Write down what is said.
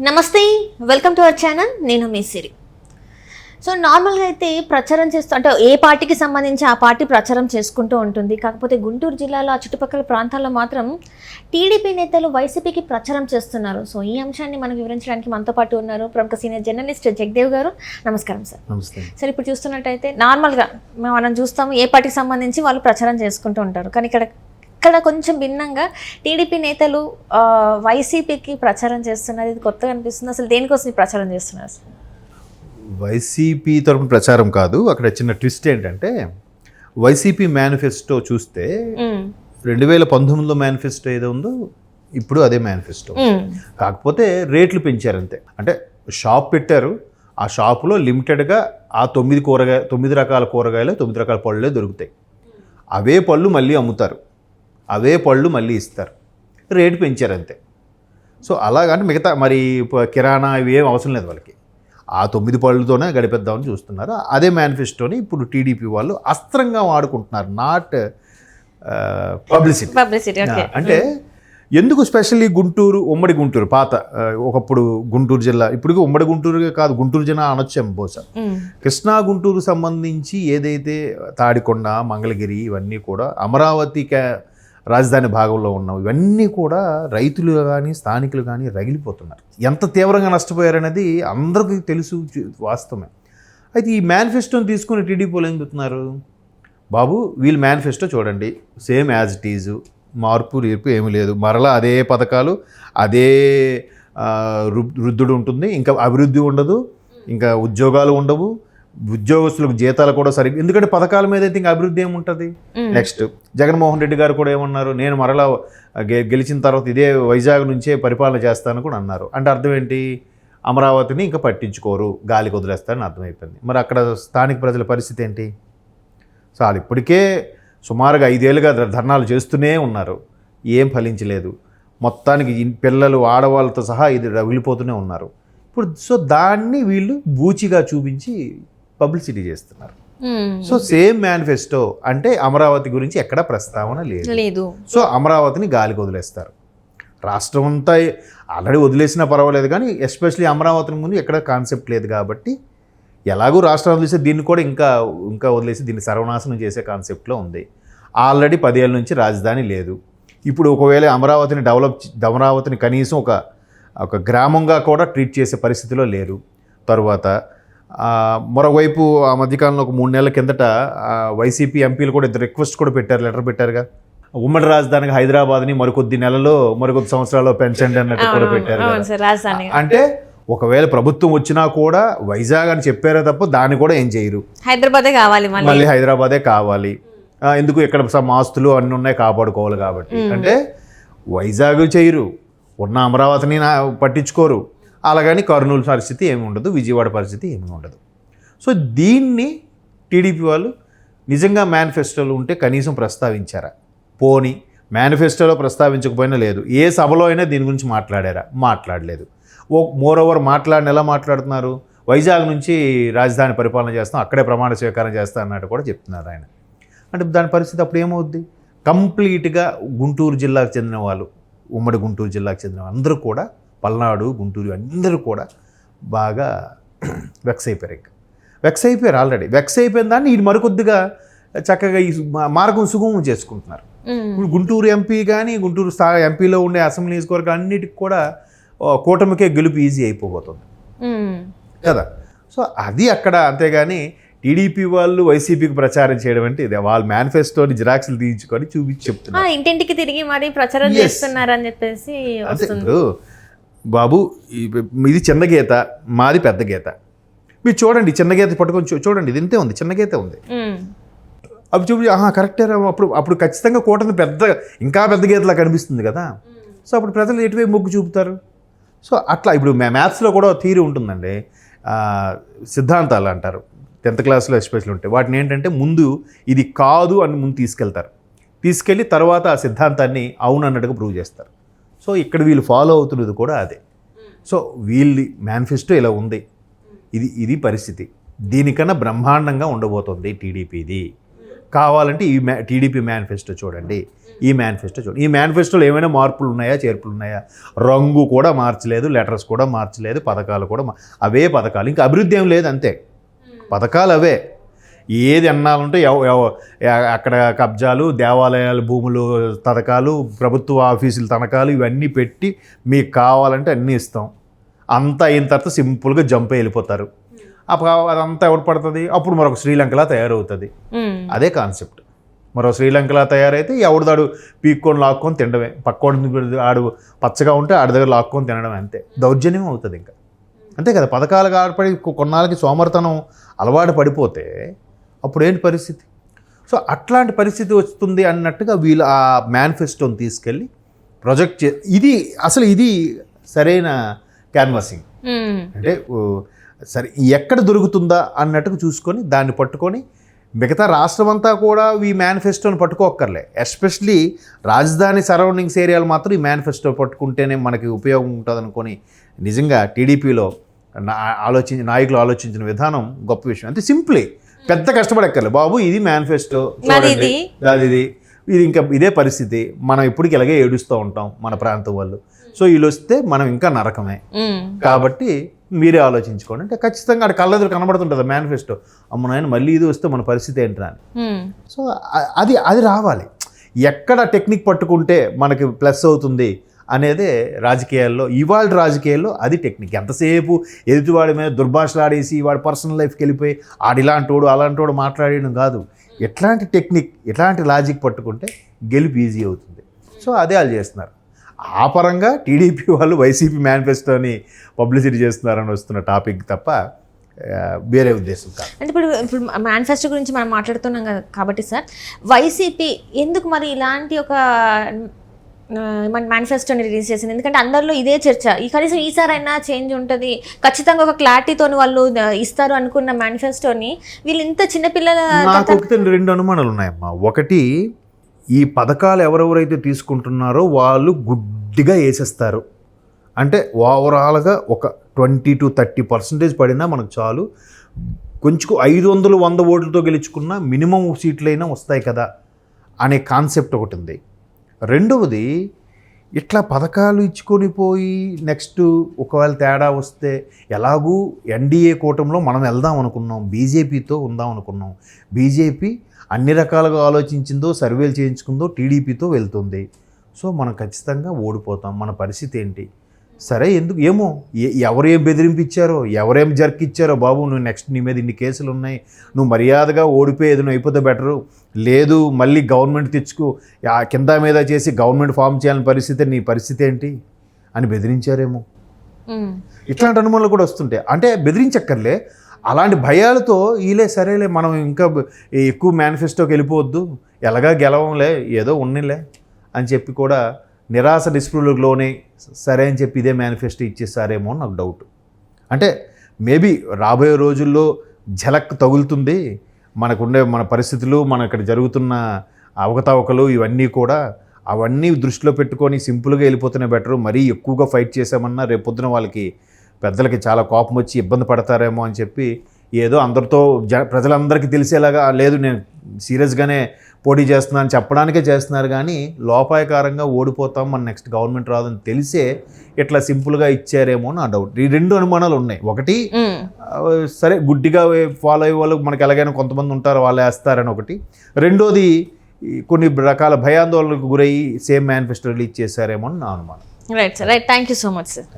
నమస్తే, welcome to our channel. నేను మీ సిరి. So నార్మల్గా అయితే ప్రచారం చేస్తూ అంటే ఏ పార్టీకి సంబంధించి ఆ పార్టీ ప్రచారం చేసుకుంటూ ఉంటుంది. కాకపోతే గుంటూరు జిల్లాలో ఆ చుట్టుపక్కల ప్రాంతాల్లో మాత్రం టీడీపీ నేతలు వైసీపీకి ప్రచారం చేస్తున్నారు. సో ఈ అంశాన్ని మనకు వివరించడానికి మనతో పాటు ఉన్నారు ప్రముఖ సీనియర్ జర్నలిస్ట్ జగదేవ్ గారు. నమస్కారం సార్. నమస్తే సార్, ఇప్పుడు చూస్తున్నట్టయితే నార్మల్గా మనం చూస్తాము ఏ పార్టీకి సంబంధించి వాళ్ళు ప్రచారం చేసుకుంటూ ఉంటారు. కానీ ఇక్కడ కొంచెం భిన్నంగా టీడీపీ నేతలు వైసీపీకి ప్రచారం చేస్తున్నారు. ఇది కొత్తగా అనిపిస్తుంది. అసలు దేనికోసం ఈ ప్రచారం చేస్తున్నారు సార్? వైసీపీ తరపున ప్రచారం కాదు. అక్కడ చిన్న ట్విస్ట్ ఏంటంటే వైసీపీ మేనిఫెస్టో చూస్తే 2019లో మేనిఫెస్టో ఏదో ఉందో ఇప్పుడు అదే మేనిఫెస్టో. కాకపోతే రేట్లు పెంచారు అంతే. అంటే షాప్ పెట్టారు, ఆ షాపులో లిమిటెడ్గా ఆ 9 రకాల కూరగాయలు 9 రకాల పళ్ళే దొరుకుతాయి. అవే పళ్ళు మళ్ళీ అమ్ముతారు, అవే పళ్ళు మళ్ళీ ఇస్తారు. రేటు పెంచారు అంతే. సో అలాగంటే మిగతా మరి కిరాణా ఇవి ఏం అవసరం లేదు వాళ్ళకి. ఆ 9 పళ్ళతోనే గడిపేద్దామని చూస్తున్నారు. అదే మేనిఫెస్టోని ఇప్పుడు టీడీపీ వాళ్ళు అస్త్రంగా వాడుకుంటున్నారు. Not publicity. అంటే ఎందుకు స్పెషల్లీ గుంటూరు, ఉమ్మడి గుంటూరు, పాత ఒకప్పుడు గుంటూరు జిల్లా, ఇప్పుడు ఉమ్మడి గుంటూరు కాదు, గుంటూరు జిల్లా అనొచ్చాము బహుశా. కృష్ణా గుంటూరు సంబంధించి ఏదైతే తాడికొండ, మంగళగిరి ఇవన్నీ కూడా అమరావతి రాజధాని భాగంలో ఉన్నవి, ఇవన్నీ కూడా రైతులు కానీ స్థానికులు కానీ రగిలిపోతున్నారు. ఎంత తీవ్రంగా నష్టపోయారనేది అందరికీ తెలుసు, వాస్తవమే. అయితే ఈ మేనిఫెస్టోని తీసుకుని టీడీపీ వాళ్ళు ఏం చెప్తున్నారు, బాబు వీళ్ళు మేనిఫెస్టో చూడండి, సేమ్ యాజ్ ఇట్ ఈజు, మార్పు రీర్పు ఏమీ లేదు, మరలా అదే పథకాలు, అదే వృద్ధుడు ఉంటుంది, ఇంకా అభివృద్ధి ఉండదు, ఇంకా ఉద్యోగాలు ఉండవు, ఉద్యోగస్తులకు జీతాలు కూడా సరిగ్గా, ఎందుకంటే పథకాల మీద అయితే ఇంకా అభివృద్ధి ఏముంటుంది. నెక్స్ట్ జగన్మోహన్ రెడ్డి గారు కూడా ఏమన్నారు, నేను మరలా గెలిచిన తర్వాత ఇదే వైజాగ్ నుంచే పరిపాలన చేస్తాను కూడా అన్నారు. అంటే అర్థం ఏంటి, అమరావతిని ఇంకా పట్టించుకోరు, గాలికి వదిలేస్తారని అర్థమైపోయింది. మరి అక్కడ స్థానిక ప్రజల పరిస్థితి ఏంటి? సో వాళ్ళు ఇప్పటికే సుమారుగా 5 ఏళ్ళుగా ధర్నాలు చేస్తూనే ఉన్నారు, ఏం ఫలించలేదు. మొత్తానికి పిల్లలు ఆడవాళ్ళతో సహా ఇది రగిలిపోతూనే ఉన్నారు. ఇప్పుడు సో దాన్ని వీళ్ళు బూచిగా చూపించి పబ్లిసిటీ చేస్తున్నారు. సో సేమ్ మేనిఫెస్టో అంటే అమరావతి గురించి ఎక్కడ ప్రస్తావన లేదు. సో అమరావతిని గాలికి వదిలేస్తారు. రాష్ట్రం అంతా ఆల్రెడీ వదిలేసినా పర్వాలేదు, కానీ ఎస్పెషలీ అమరావతిని ముందు ఎక్కడ కాన్సెప్ట్ లేదు కాబట్టి ఎలాగూ రాష్ట్రం వదిలేస్తే దీన్ని కూడా ఇంకా వదిలేసి దీన్ని సర్వనాశనం చేసే కాన్సెప్ట్లో ఉంది. ఆల్రెడీ 10 ఏళ్ళ నుంచి రాజధాని లేదు. ఇప్పుడు ఒకవేళ అమరావతిని కనీసం ఒక గ్రామంగా కూడా ట్రీట్ చేసే పరిస్థితిలో లేరు. తరువాత మరోవైపు ఆ మధ్యకాలంలో ఒక 3 నెలల కిందట వైసీపీ ఎంపీలు కూడా రిక్వెస్ట్ కూడా లెటర్ పెట్టారుగా, ఉమ్మడి రాజధానికి హైదరాబాద్ని మరికొద్ది సంవత్సరాల్లో పెంచండి అన్నట్టు కూడా పెట్టారు. అంటే ఒకవేళ ప్రభుత్వం వచ్చినా కూడా వైజాగ్ అని చెప్పారే తప్ప దాన్ని కూడా ఏం చేయరు, హైదరాబాదే కావాలి, మళ్ళీ హైదరాబాదే కావాలి. ఎందుకు, ఇక్కడ ఆస్తులు అన్నీ ఉన్నాయి, కాపాడుకోవాలి కాబట్టి. అంటే వైజాగ్ చేయరు, ఉన్న అమరావతిని పట్టించుకోరు. అలాగని కర్నూలు పరిస్థితి ఏమి ఉండదు, విజయవాడ పరిస్థితి ఏమి ఉండదు. సో దీన్ని టీడీపీ వాళ్ళు నిజంగా మేనిఫెస్టోలో ఉంటే కనీసం ప్రస్తావించారా? పోనీ మేనిఫెస్టోలో ప్రస్తావించకపోయినా లేదు, ఏ సభలో అయినా దీని గురించి మాట్లాడారా? మాట్లాడలేదు. మోరోవర్ ఎలా మాట్లాడుతున్నారు, వైజాగ్ నుంచి రాజధాని పరిపాలన చేస్తాం, అక్కడే ప్రమాణ స్వీకారం చేస్తాం అన్నట్టు కూడా చెప్తున్నారు ఆయన. అంటే దాని పరిస్థితి అప్పుడు ఏమవుద్ది, కంప్లీట్గా గుంటూరు జిల్లాకు చెందిన వాళ్ళు, ఉమ్మడి గుంటూరు జిల్లాకు చెందిన అందరూ కూడా, పల్నాడు, గుంటూరు అందరూ కూడా బాగా వెక్స్ అయిపోయారు. ఆల్రెడీ వెక్స్ అయిపోయిన దాన్ని ఇది మరికొద్దిగా చక్కగా ఈ మార్గం సుగమం చేసుకుంటున్నారు. ఇప్పుడు గుంటూరు ఎంపీ కానీ గుంటూరు ఎంపీలో ఉండే అసెంబ్లీ నియోజకవర్గం అన్నిటికి కూడా కూటమికే గెలుపు ఈజీ అయిపోతుంది కదా. సో అది అక్కడ. అంతేగాని టీడీపీ వాళ్ళు వైసీపీకి ప్రచారం చేయడం అంటే ఇది వాళ్ళ మేనిఫెస్టోని జిరాక్స్లు తీయించుకొని చూపించి చెప్తున్నారు, ఇంటింటికి తిరిగి మరి ప్రచారం చేస్తున్నారని చెప్పేసి. ఇప్పుడు బాబు ఇది చిన్న గీత, మాది పెద్ద గీత, మీరు చూడండి, చిన్న గీత పట్టుకొని చూడండి, ఇది ఇంతే ఉంది, చిన్న గీత ఉంది, అవి చూపి కరెక్టే. అప్పుడు ఖచ్చితంగా కూటమి ఇంకా పెద్ద గీతలా కనిపిస్తుంది కదా. సో అప్పుడు ప్రజలు ఎటువైపు మొగ్గు చూపుతారు. సో అట్లా ఇప్పుడు మ్యాథ్స్లో కూడా థియరీ ఉంటుందండి, సిద్ధాంతాలు అంటారు, 10th క్లాస్లో ఎస్పెషల్ ఉంటాయి. వాటిని ఏంటంటే ముందు ఇది కాదు అని ముందు తీసుకెళ్ళి తర్వాత ఆ సిద్ధాంతాన్ని అవును అన్నట్టుగా ప్రూవ్ చేస్తారు. సో ఇక్కడ వీళ్ళు ఫాలో అవుతున్నది కూడా అదే. సో వీళ్ళ మేనిఫెస్టో ఇలా ఉంది, ఇది పరిస్థితి. దీనికన్నా బ్రహ్మాండంగా ఉండబోతుంది టీడీపీది. కావాలంటే టీడీపీ మేనిఫెస్టో చూడండి, ఈ మేనిఫెస్టో చూడండి. ఈ మేనిఫెస్టోలో ఏమైనా మార్పులు ఉన్నాయా, చేర్పులు ఉన్నాయా? రంగు కూడా మార్చలేదు, లెటర్స్ కూడా మార్చలేదు, పథకాలు కూడా అవే పథకాలు, ఇంకా అభివృద్ధి ఏం లేదు, అంతే పథకాలు అవే. ఏది అన్నాలంటే అక్కడ కబ్జాలు, దేవాలయాలు భూములు తనఖాలు, ప్రభుత్వ ఆఫీసుల తనఖాలు ఇవన్నీ పెట్టి మీకు కావాలంటే అన్నీ ఇస్తాం. అంతా అయిన తర్వాత సింపుల్గా జంప్ వెళ్ళిపోతారు. అదంతా ఎవరు పడుతుంది? అప్పుడు మరొక శ్రీలంకలా తయారవుతుంది. అదే కాన్సెప్ట్. మరో శ్రీలంకలా తయారైతే ఎవడిదాడు పీక్కొని లాక్కొని తినడమే, పక్కోడి ఆడు పచ్చగా ఉంటే ఆడి దగ్గర లాక్కొని తినడమే, అంతే. దౌర్జన్యం అవుతుంది ఇంకా, అంతే కదా. పథకాలకు ఆడపడి కొన్నాళ్ళకి సోమర్తనం అలవాటు పడిపోతే అప్పుడు ఏంటి పరిస్థితి? సో అట్లాంటి పరిస్థితి వస్తుంది అన్నట్టుగా వీళ్ళు ఆ మేనిఫెస్టోని తీసుకెళ్ళి ప్రొజెక్ట్ ఇది సరైన క్యాన్వాసింగ్. అంటే సరే ఎక్కడ దొరుకుతుందా అన్నట్టుగా చూసుకొని దాన్ని పట్టుకొని మిగతా రాష్ట్రం అంతా కూడా ఈ మేనిఫెస్టోని పట్టుకోక్కర్లే. ఎస్పెషలీ రాజధాని సరౌండింగ్స్ ఏరియాలు మాత్రం ఈ మేనిఫెస్టో పట్టుకుంటేనే మనకి ఉపయోగం ఉంటుంది అనుకొని నిజంగా టీడీపీలో నాయకులు ఆలోచించిన విధానం గొప్ప విషయం. అంటే సింప్లీ పెద్ద కష్టపడక్కర్లే, బాబు ఇది మేనిఫెస్టో చూడండి, ఇది ఇంకా ఇదే పరిస్థితి, మనం ఇప్పటికి ఇలాగే ఏడుస్తూ ఉంటాం మన ప్రాంతం వాళ్ళు, సో వీళ్ళు వస్తే మనం ఇంకా నరకమే, కాబట్టి మీరే ఆలోచించుకోండి అంటే ఖచ్చితంగా అక్కడ కళ్ళెదురు కనబడుతుంటుంది మేనిఫెస్టో. అమ్మ నాయన మళ్ళీ ఇది వస్తే మన పరిస్థితి ఏంట్రా అని. సో అది రావాలి. ఎక్కడ టెక్నిక్ పట్టుకుంటే మనకి ప్లస్ అవుతుంది అనేదే రాజకీయాల్లో, ఇవాళ రాజకీయాల్లో అది టెక్నిక్. ఎంతసేపు ఎదుటివాడి మీద దుర్భాషలాడేసి వాడి పర్సనల్ లైఫ్కి వెళ్ళిపోయి ఆడిలాంటోడు అలాంటోడు మాట్లాడడం కాదు. ఎట్లాంటి టెక్నిక్, ఎట్లాంటి లాజిక్ పట్టుకుంటే గెలుపు ఈజీ అవుతుంది. సో అదే వాళ్ళు చేస్తున్నారు. ఆ పరంగా టీడీపీ వాళ్ళు వైసీపీ మేనిఫెస్టోని పబ్లిసిటీ చేస్తున్నారని వస్తున్న టాపిక్ తప్ప వేరే ఉద్దేశం కాదు. అంటే ఇప్పుడు మేనిఫెస్టో గురించి మనం మాట్లాడుతున్నాం కాబట్టి సార్, వైసీపీ ఎందుకు మరి ఇలాంటి ఒక మేనిఫెస్టోని రిలీజ్ చేసింది? ఎందుకంటే అందరిలో ఇదే చర్చ, కనీసం ఈసారైనా చేంజ్ ఉంటుంది, ఖచ్చితంగా ఒక క్లారిటీతో వాళ్ళు ఇస్తారు అనుకున్న మేనిఫెస్టోని వీళ్ళు ఇంత చిన్నపిల్లల. నాకు రెండు అనుమానాలు ఉన్నాయమ్మా. ఒకటి, ఈ పథకాలు ఎవరెవరైతే తీసుకుంటున్నారో వాళ్ళు గుడ్డిగా వేసేస్తారు. అంటే ఓవరాల్గా ఒక 20 to 30% పడినా మనకు చాలు, కొంచెం 500, 100 ఓట్లతో గెలుచుకున్న మినిమం సీట్లైనా వస్తాయి కదా అనే కాన్సెప్ట్ ఒకటి ఉంది. రెండవది, ఇట్లా పథకాలు ఇచ్చుకొని పోయి నెక్స్ట్ ఒకవేళ తేడా వస్తే ఎలాగూ ఎన్డీఏ కూటమిలో మనం వెళ్దాం అనుకున్నాం, బీజేపీతో ఉందాం అనుకున్నాం. బీజేపీ అన్ని రకాలుగా ఆలోచించిందో, సర్వేలు చేయించుకుందో టీడీపీతో వెళ్తుంది. సో మనం ఖచ్చితంగా ఓడిపోతాం, మన పరిస్థితి ఏంటి? సరే ఎందుకు ఏమో ఎవరేం బెదిరింపిచ్చారో, ఎవరేం జర్కిచ్చారో, బాబు నువ్వు నెక్స్ట్ నీ మీద ఇన్ని కేసులు ఉన్నాయి, నువ్వు మర్యాదగా ఓడిపోయేది, నువ్వు అయిపోతే బెటరు, లేదు మళ్ళీ గవర్నమెంట్ తెచ్చుకో, కింద మీద చేసి గవర్నమెంట్ ఫామ్ చేయాలని పరిస్థితి, నీ పరిస్థితి ఏంటి అని బెదిరించారేమో. ఇట్లాంటి అనుమానాలు కూడా వస్తుంటాయి. అంటే బెదిరించక్కర్లే, అలాంటి భయాలతో వీలే సరేలే మనం ఇంకా ఎక్కువ మేనిఫెస్టోకి వెళ్ళిపోవద్దు, ఎలాగా గెలవంలే, ఏదో ఉన్నిలే అని చెప్పి కూడా నిరాశ నిస్పృహలోనే సరే అని చెప్పి ఇదే మేనిఫెస్టో ఇచ్చేసారేమో అని నాకు డౌట్. అంటే మేబీ రాబోయే రోజుల్లో ఝలక్ తగులుతుంది, మనకుండే మన పరిస్థితులు, మన ఇక్కడ జరుగుతున్న అవకతవకలు ఇవన్నీ కూడా అవన్నీ దృష్టిలో పెట్టుకొని సింపుల్గా వెళ్ళిపోతేనే బెటరు. మరీ ఎక్కువగా ఫైట్ చేసామన్నా రేపొద్దున వాళ్ళకి పెద్దలకి చాలా కోపం వచ్చి ఇబ్బంది పడతారేమో అని చెప్పి ఏదో అందరితో ప్రజలందరికీ తెలిసేలాగా, లేదు నేను సీరియస్గానే పోటీ చేస్తున్నాను చెప్పడానికే చేస్తున్నారు, కానీ లోపాయకారంగా ఓడిపోతాం, మన నెక్స్ట్ గవర్నమెంట్ రాదని తెలిసే ఇట్లా సింపుల్గా ఇచ్చారేమో నా డౌట్. ఈ రెండు అనుమానాలు ఉన్నాయి. ఒకటి, సరే గుడ్డిగా ఫాలో అయ్యే వాళ్ళు మనకి ఎలాగైనా కొంతమంది ఉంటారు, వాళ్ళు వేస్తారని ఒకటి. రెండోది, కొన్ని రకాల భయాందోళనకు గురయ్యి సేమ్ మేనిఫెస్టో రిలీజ్ చేశారేమో అని నా అనుమానం. Right sir, right, thank you so much sir.